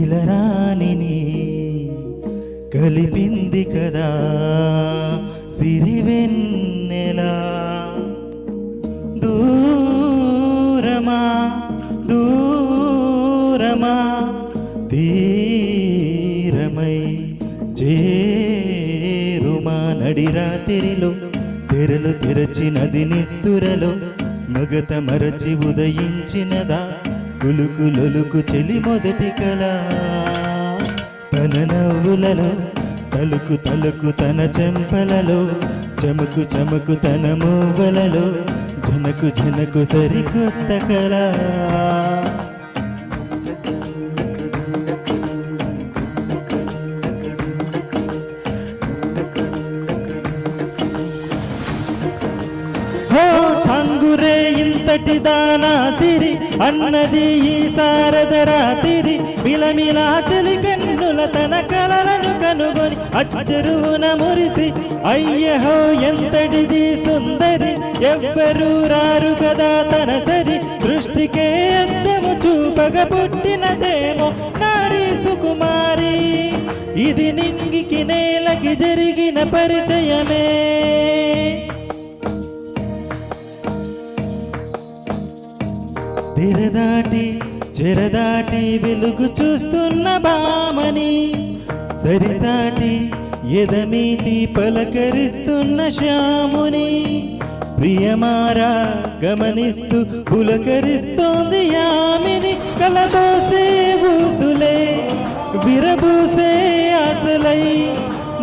ఇలరాణిని కలిపింది కదా సిరివెన్నెలా. దూరమా దూరమా తీరమై చేరుమా నడిరాత్రిలో తెరలు తెరచినది నిత్తురలో మగత మరచి ఉదయించినదా కులుకులొలుకు చెలి మొదటి కళ. తన నవ్వులలో తలుకు తలుకు తన చెంపలలో చమకు చమకు తన మూవలలో జనకు జనకు సరికొత్త కళ. చాంగురే ఇంతటి దానా తిరి అన్నది ఈ శారద రాత్రి మిలమిలా చలి కన్నుల తన కలలను కనుగొని అచ్చరువున మురిసి అయ్యహో ఎంతటిది సుందరి ఎవ్వరూ రారు కదా తన సరి దృష్టికే అందము చూపగ పుట్టినదేమో నారీ సుకుమారి. ఇది నింగికి నేలకి జరిగిన పరిచయమే. తెరదాటి చెరదాటి వెలుగు చూస్తున్న బామని సరిసాటి ఎదమీటి పలకరిస్తున్న శ్యాముని ప్రియమారా గమనిస్తూ పులకరిస్తోంది యామిని. కలబోసే ఊసులే విరబూసే ఆశలై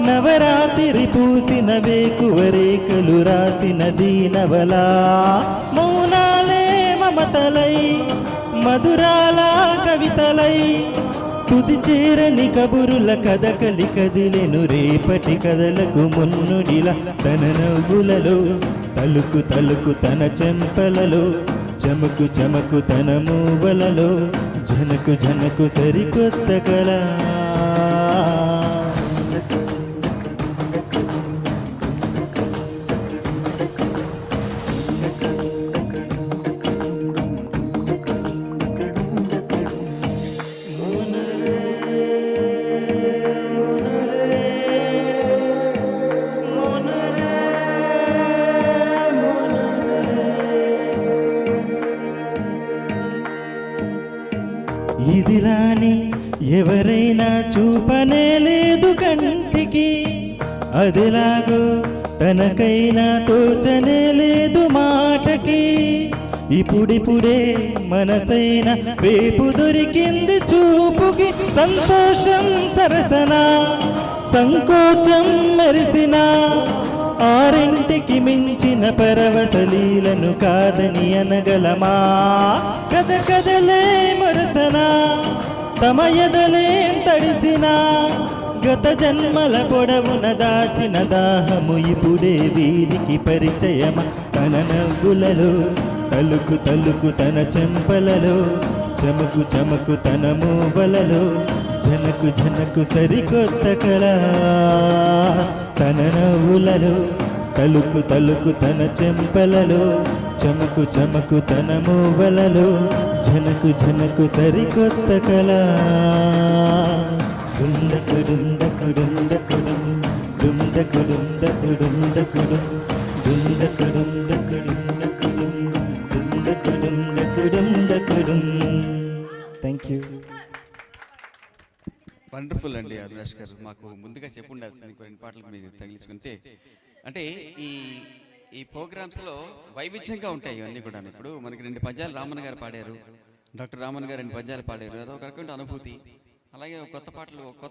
నవరాత్రి పూసిన వేకువరేకలు రాసిన దీనవలా మౌనాలే మమతలై మధురాల కవితలై తుది చేరని కబురుల కథకలి కదిలెను రేపటి కథలకు మున్నుడిలా. తన నవ్వులలో తలుకు తలుకు తన చెంపలలో చమకు చమకు తన మూవలలో జనకు జనకు సరికొత్త కళ. ఇదిలాని ఎవరైనా చూపనే లేదు కంటికి అదిలాగో తనకైనా తోచనే లేదు మాటకి. ఇప్పుడిప్పుడే మనసైన రేపు దొరికింది చూపుకి సంతోషం సరసన సంకోచం మెరిసిన ఆరింటికి మించిన పరవశలీలను కాదని అనగలమా. కథ కథలే మరుసన తమ ఎదలేం తడిసిన గత జన్మల పొడవున దాచిన దాహము ఇప్పుడే వీరికి పరిచయమా. తన నవ్వులలో తలుకు తలుకు తన చెంపలలో చమకు చమకు తన మూవలలో జనకు జనకు సరికొత్త కళ. తన నవ్వులలో తలుకు తలుకు తన చెంపలలో చమకు చమకు తన మూవలలో జనకు జనకు సరికొత్త కళ. డుండకుడుండకుడుండకుడుం డుండకుడుండకుడుండకుడుం డుండకుడుండకుడుండకుడుం డుండకుడుండకుడుండకుడుం. Thank you. వండర్ఫుల్ అండి అవినాష్ గారు. మాకు ముందుగా చెప్పు ఉండాల్సింది ఇంకో రెండు పాటలు మీరు తగిలించుకుంటే. అంటే ఈ ప్రోగ్రామ్స్లో వైవిధ్యంగా ఉంటాయి ఇవన్నీ కూడా. ఇప్పుడు మనకి రెండు పద్యాలు రామన్ గారు పాడారు, డాక్టర్ రామన్ గారు రెండు పద్యాలు పాడారు, అదొక రకమైన అనుభూతి. అలాగే కొత్త పాటలు కొత్త